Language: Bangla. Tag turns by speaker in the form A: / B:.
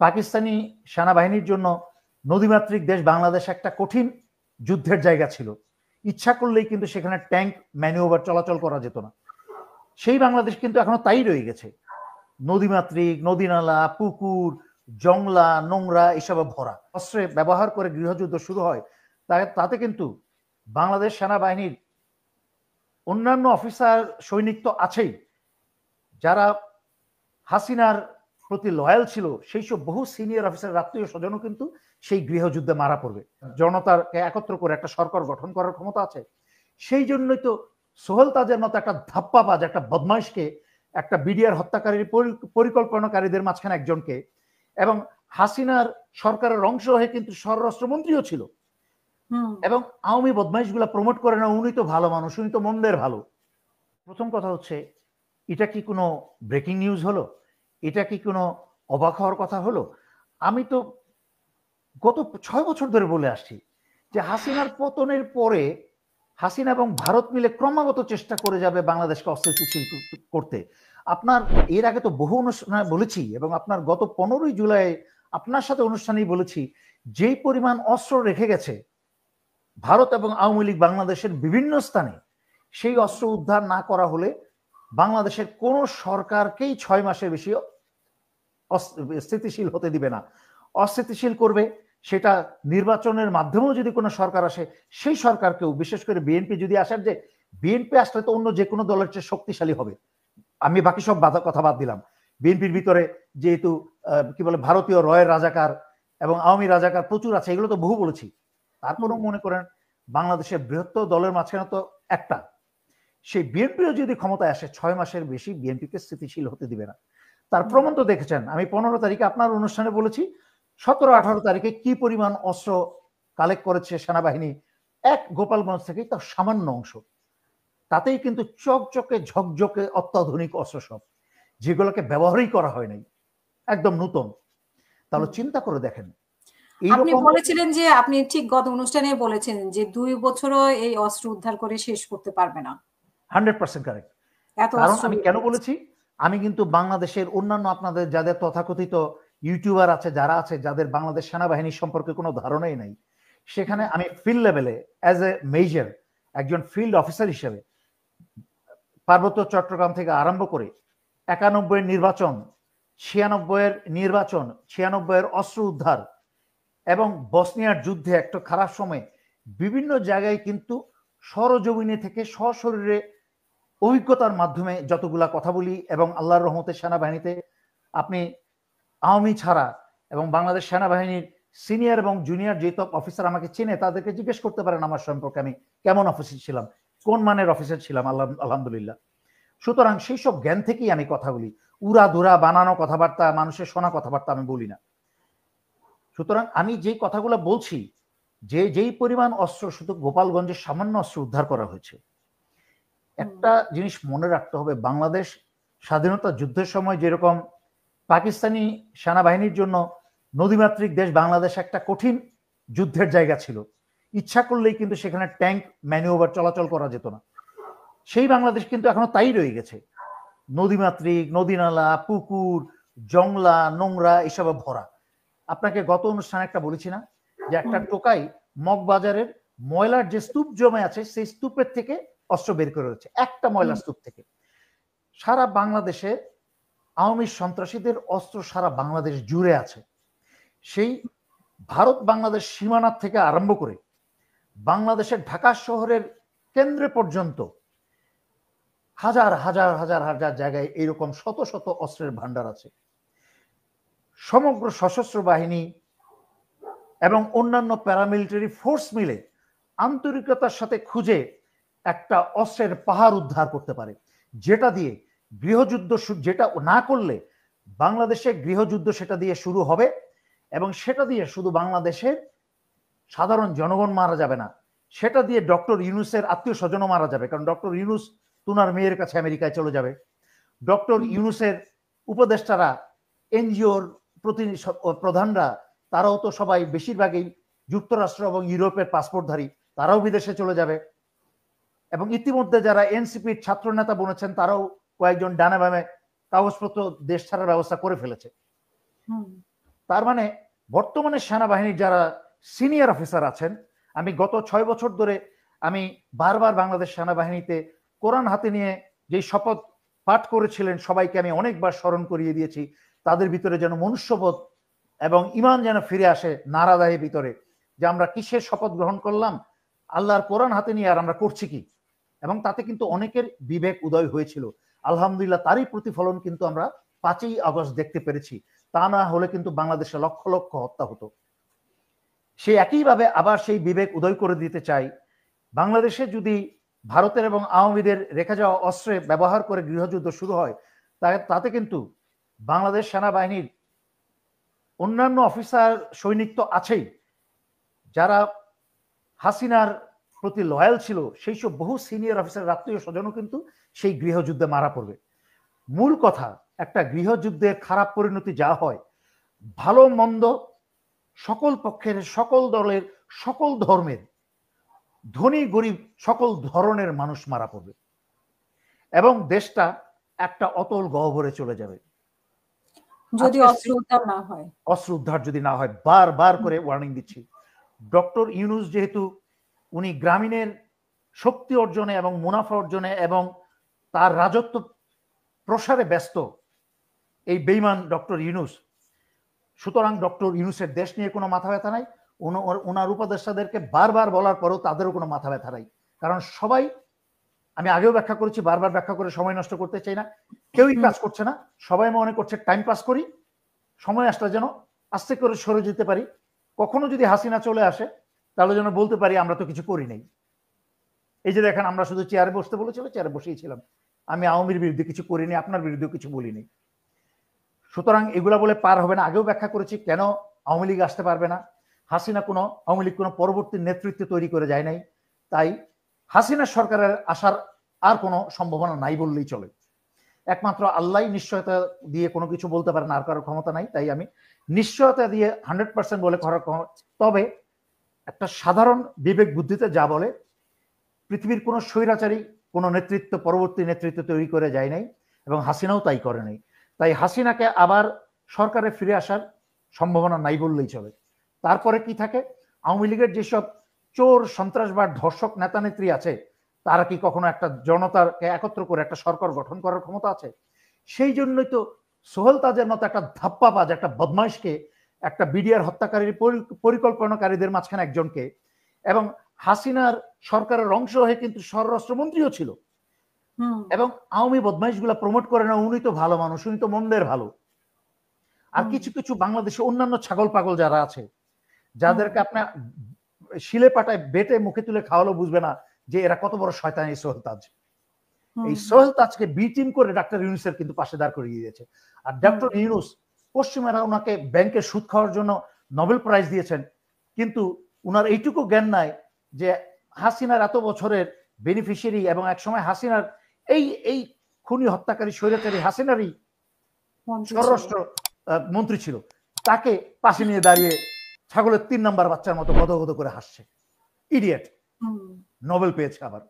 A: পাকিস্তানি সেনাবাহিনীর জন্য নদীমাতৃক দেশ বাংলাদেশ একটা কঠিন যুদ্ধের জায়গা ছিল। ইচ্ছা করলেই কিন্তু সেখানে ট্যাঙ্ক ম্যানিওভার চলাচল করা যেত না। সেই বাংলাদেশ কিন্তু এখনো তাই রয়ে গেছে, নদীমাতৃক, নদীনালা, পুকুর, জংলা, নোংরা এসবে ভরা। অস্ত্রে ব্যবহার করে গৃহযুদ্ধ শুরু হয়, তাতে কিন্তু বাংলাদেশ সেনাবাহিনীর অন্যান্য অফিসার সৈনিক তো আছেই, যারা হাসিনার প্রতি লয়াল ছিল সেই সব বহু সিনিয়র অফিসার আত্মীয় স্বজনও কিন্তু সেই গৃহযুদ্ধে মারা পড়বে। জনতাকে একত্র করে একটা সরকার গঠন করার ক্ষমতা আছে। সেই জন্যই তো সোহেল তাজের মতো একটা ধাপ্পাবাজ, একটা বদমাইশকে, একটা বিডিআর হত্যাকারীর পরিকল্পনাকারীদের মাঝখানে একজনকে, এবং হাসিনার সরকারের অংশ হয়ে কিন্তু স্বরাষ্ট্রমন্ত্রীও ছিল, এবং আওয়ামী বদমাইশগুলা প্রমোট করে না উনি তো ভালো মানুষ, উনি তো মন্দের ভালো। প্রথম কথা হচ্ছে, এটা কি কোনো ব্রেকিং নিউজ হলো? এটা কি কোনো অবাক হওয়ার কথা হলো? আমি তো গত 6 বছর ধরে বলে আসছি যে হাসিনার পতনের পরে হাসিনা এবং ভারত মিলে ক্রমাগত চেষ্টা করে যাবে বাংলাদেশকে অস্থিতিশীল করতে। আপনার এর আগে তো বহু অনুষ্ঠানে বলেছি, এবং আপনার গত 15ই জুলাই আপনার সাথে অনুষ্ঠানেই বলেছি, যেই পরিমাণ অস্ত্র রেখে গেছে ভারত এবং আওয়ামী লীগ বাংলাদেশের বিভিন্ন স্থানে, সেই অস্ত্র উদ্ধার না করা হলে বাংলাদেশের কোন সরকারকেই 6 মাসের বেশি স্থিতিশীল হতে দিবে না। অস্থিতিশীল করবে, সেটা নির্বাচনের মাধ্যমেও যদি কোনো সরকার আসে, সেই সরকারকেও, বিশেষ করে বিএনপি যদি আসার, যে বিএনপি আসলে তো অন্য যে কোনো দলের চেয়ে শক্তিশালী হবে। আমি বাকি সব কথা বাদ দিলাম। বিএনপির ভিতরে যেহেতু কি বলে ভারতীয় রয়ের রাজাকার এবং আওয়ামী রাজাকার প্রচুর আছে, এগুলো তো বহু বলেছি। তারপরেও মনে করেন বাংলাদেশের বৃহত্তর দলের মাঝখানে তো একটা, সেই বিএনপিও যদি ক্ষমতায় আসে 6 মাসের বেশি বিএনপিকে স্থিতিশীল হতে দিবে না। তার প্রমাণ তো দেখেছেন, আমি 15 তারিখে আপনার অনুষ্ঠানে বলেছি 17-18 তারিখে কি পরিমাণ অস্ত্র কালেক্ট করেছে সেনাবাহিনী এক গোপালগঞ্জ থেকেই, তার সামান্য অংশ, তাতেই কিন্তু চকচকে ঝকঝকে অত্যাধুনিক অস্ত্র সব, যেগুলোকে ব্যবহারই করা হয় নাই, একদম নতুন। তাহলে চিন্তা করে দেখেন।
B: আপনি বলেছিলেন যে আপনি ঠিক গত অনুষ্ঠানে বলেছেন যে 2 বছরও এই অস্ত্র উদ্ধার করে শেষ করতে পারবে না।
A: 100% কারেক্ট। কারণ আমি কেন বলেছি, আমি কিন্তু বাংলাদেশের অন্যান্য আপনাদের যাদের তথাকথিত ইউটিউবার আছে, যারা আছে, যাদের বাংলাদেশ সেনাবাহিনী সম্পর্কে কোনো ধারণাই নাই, সেখানে আমি ফিল্ড লেভেলে অ্যাজ এ মেজর, একজন ফিল্ড অফিসার হিসেবে পার্বত্য চট্টগ্রাম থেকে আরম্ভ করে 91-এর নির্বাচন, 96-এর নির্বাচন, 96-এর অস্ত্র উদ্ধার, এবং বসনিয়ার যুদ্ধে একটা খারাপ সময় বিভিন্ন জায়গায় কিন্তু সরজমিনে থেকে সশরীরে অভিজ্ঞতার মাধ্যমে যতগুলা কথা বলি, এবং আল্লাহর রহমতে সেনাবাহিনীতে আপনি আওয়ামী ছাড়া এবং বাংলাদেশ সেনাবাহিনীর সিনিয়র এবং জুনিয়র যে অফিসার আমাকে চেনে, তাদেরকে জিজ্ঞেস করতে পারেন আমার সম্পর্কে, আমি কেমন অফিসার ছিলাম, কোন মানের অফিসার ছিলাম, আলহামদুলিল্লাহ। সুতরাং সেই সব জ্ঞান থেকেই আমি কথা বলি, উড়া ধুরা বানানো কথাবার্তা, মানুষের শোনা কথাবার্তা আমি বলি না। সুতরাং আমি যেই কথাগুলো বলছি, যেই পরিমাণ অস্ত্র, শুধু গোপালগঞ্জের সামান্য অস্ত্র উদ্ধার করা হয়েছে, একটা জিনিস মনে রাখতে হবে, বাংলাদেশ স্বাধীনতা যুদ্ধের সময় যেরকম পাকিস্তানি সেনাবাহিনীর জন্য নদীমাতৃক দেশ বাংলাদেশ একটা কঠিন যুদ্ধের জায়গা ছিল, ইচ্ছা করলেই কিন্তু সেখানে ট্যাঙ্ক ম্যানিওভার চলাচল করা যেত না। সেই বাংলাদেশ কিন্তু এখনো তাই রয়ে গেছে, নদীমাতৃক, নদীনালা, পুকুর, জংলা, নোংরা এসবে ভরা। আপনাকে গত অনুষ্ঠানে একটা বলেছি না, যে একটা টোকাই মগবাজারের ময়লার যে স্তূপ জমে আছে, সেই স্তূপের থেকে অস্ত্র বের করে রয়েছে, একটা ময়লার স্তূপ থেকে। সারা বাংলাদেশে আওয়ামী সন্ত্রাসীদের অস্ত্র সারা বাংলাদেশ জুড়ে আছে। সেই ভারত বাংলাদেশ সীমানার থেকে আরম্ভ করে বাংলাদেশের ঢাকা শহরের কেন্দ্রে পর্যন্ত হাজার হাজার হাজার হাজার জায়গায় এরকম শত শত অস্ত্রের ভান্ডার আছে। সমগ্র সশস্ত্র বাহিনী এবং অন্যান্য প্যারামিলিটারি ফোর্স মিলে আন্তরিকতার সাথে খুঁজে একটা অস্ত্রের পাহাড় উদ্ধার করতে পারে, যেটা দিয়ে গৃহযুদ্ধ, যেটা না করলে বাংলাদেশে গৃহযুদ্ধ সেটা দিয়ে শুরু হবে, এবং সেটা দিয়ে শুধু বাংলাদেশের সাধারণ জনগণ মারা যাবে না, সেটা দিয়ে ডক্টর ইউনূসের আত্মীয় স্বজনও মারা যাবে। কারণ ডক্টর ইউনূস তুনার মেয়ের কাছে আমেরিকায় চলে যাবে, ডক্টর ইউনূসের উপদেষ্টারা, এনজিওর প্রধানরা, তারাও তো সবাই বেশিরভাগই যুক্তরাষ্ট্র এবং ইউরোপের পাসপোর্টধারী, তারাও বিদেশে চলে যাবে। এবং ইতিমধ্যে যারা এনসিপির ছাত্র নেতা বনেছেন, তারাও কয়েকজন ডানে বামে কাগজপত্র দেশ ছাড়ার ব্যবস্থা করে ফেলেছে। তার মানে বর্তমানে সেনাবাহিনীর যারা সিনিয়র অফিসার আছেন, আমি গত 6 বছর ধরে আমি বারবার বাংলাদেশ সেনাবাহিনীতে কোরআন হাতে নিয়ে যে শপথ পাঠ করেছিলেন সবাইকে আমি অনেকবার স্মরণ করিয়ে দিয়েছি, তাদের ভিতরে যেন মনুষ্যবোধ এবং ইমান যেন ফিরে আসে নারাদায়ের ভিতরে, যে আমরা কিসের শপথ গ্রহণ করলাম, আল্লাহর কোরআন হাতে নিয়ে আর আমরা করছি কি। এবং তাতে কিন্তু অনেকের বিবেক উদয় হয়েছিল, আলহামদুলিল্লাহ তারই প্রতিফলন কিন্তু আমরা 5ই আগস্ট দেখতে পেরেছি। তা না হলে কিন্তু বাংলাদেশে লক্ষ লক্ষ হত্যা হতো। সেই একইভাবে আবার সেই বিবেক উদয় করে দিতে চাই, বাংলাদেশে যদি ভারতের এবং আওয়ামীদের রেখে যাওয়া অস্ত্রে ব্যবহার করে গৃহযুদ্ধ শুরু হয়, তাতে কিন্তু বাংলাদেশ সেনাবাহিনীর অন্যান্য অফিসার সৈনিক তো আছেই, যারা হাসিনার প্রতি লয়াল ছিল সেই সব বহু সিনিয়র অফিসার আত্মীয় স্বজনও কিন্তু সেই গৃহযুদ্ধে মারা পড়বে। মূল কথা, একটা গৃহযুদ্ধের খারাপ পরিণতি যা হয়, ভালো মন্দ সকল পক্ষের, সকল দলের, সকল ধর্মের, ধনী গরিব সকল ধরনের মানুষ মারা পড়বে এবং দেশটা একটা অতল গহ্বরে চলে যাবে
B: যদি অস্ত্র উদ্ধার না হয়।
A: অস্ত্র উদ্ধার যদি না হয়, বারবার করে ওয়ার্নিং দিচ্ছি। ডক্টর ইউনূস যেহেতু উনি গ্রামীণের শক্তি অর্জনে এবং মুনাফা অর্জনে এবং তার রাজত্ব প্রসারে ব্যস্ত এই বেঈমান ডক্টর ইউনূস, সুতরাং ডক্টর ইউনূসের দেশ নিয়ে কোনো মাথা ব্যথা নাই, ওনার উপদেষ্টাদেরকে বারবার বলার পরেও তাদেরও কোনো মাথা ব্যথা নাই। কারণ সবাই, আমি আগেও ব্যাখ্যা করেছি, বারবার ব্যাখ্যা করে সময় নষ্ট করতে চাই না, কেউই কাজ করছে না, সবাই মনে করছে টাইম পাস করি, সময় আসলে যেন আস্তে করে সরে যেতে পারি, কখনো যদি হাসিনা চলে আসে তাহলে যেন বলতে পারি আমরা তো কিছু করি নাই। এই যে দেখেন, আমরা শুধু চেয়ারে বসতে বলেছিল, চেয়ারে বসেইছিলাম, আমি আওয়ামীর বিরুদ্ধে কিছু করিনি, আপনার বিরুদ্ধেও কিছু বলিনি। সুতরাং এগুলা বলে পার হবে না। আগেও ব্যাখ্যা করেছি কেন আওয়ামী লীগ আসতে পারবে না। হাসিনা কোনো, আওয়ামী লীগ কোনো পরবর্তী নেতৃত্ব তৈরি করে যায় নাই, তাই হাসিনা সরকারের আসার আর কোনো সম্ভাবনা নাই বললেই চলে। একমাত্র আল্লাহ নিশ্চয়তা দিয়ে কোনো কিছু বলতে পারেন, আর কারো ক্ষমতা নাই, তাই আমি নিশ্চয়তা দিয়ে 100% বলে করার। তবে একটা সাধারণ বিবেক বুদ্ধিতে যা বলে, পৃথিবীর কোনো স্বৈরাচারী কোনো নেতৃত্ব পরবর্তী নেতৃত্ব তৈরি করে যায় নাই এবং হাসিনাও তাই করে নাই। তাই হাসিনাকে আবার সরকারে ফিরে আসার সম্ভাবনা নাই বললেই চলে। তারপরে কি থাকে, আওয়ামী লীগের যেসব চোর সন্ত্রাসবাদ ধর্ষক নেতা নেত্রী আছে, তারা কি কখনো একটা জনতাকে একত্র করে একটা সরকার গঠন করার ক্ষমতা আছে? সেই জন্যই তো সোহেল তাজের মতো একটা ধাপ্পাবাজ, একটা বদমাইশকে, একটা বিডিআর হত্যাকারীর পরিকল্পনাকারীদের মাঝখানে একজনকে, এবং হাসিনার সরকারের অংশ হয়ে কিন্তু স্বরাষ্ট্রমন্ত্রীও ছিল, এবং আওয়ামী বদমাইশগুলা প্রমোট করে না, উনি তো ভালো মানুষ, উনি তো মন্দের ভালো। আর কিছু কিছু বাংলাদেশে অন্যান্য ছাগল পাগল যারা আছে, যাদেরকে আপনার শিলে পাটায় বেটে মুখে তুলে খাওয়ালো বুঝবে না যে এরা কত বড় শয়তান এই সোহেল তাজ। এই সোহেল তাজকে বি টিম করে ডাক্তার ইউনূসের কিন্তু পাশে দাঁড় করিয়ে দিয়েছে। আর ডক্টর ইউনূস, পশ্চিমারা ওনাকে ব্যাংকে সুদ খাওয়ার জন্য নোবেল প্রাইজ দিয়েছেন, কিন্তু উনার এইটুকু জ্ঞান নাই যে হাসিনার এত বছরের বেনিফিশিয়ারি এবং একসময় হাসিনার এই খুনি হত্যাকারী স্বৈরাচারী হাসিনারই স্বরাষ্ট্র মন্ত্রী ছিল, তাকে পাশে নিয়ে দাঁড়িয়ে ছাগলের 3 নাম্বার বাচ্চার মতো গদগদ করে হাসছে। ইডিয়েট, নোবেল পেয়েছে আবার।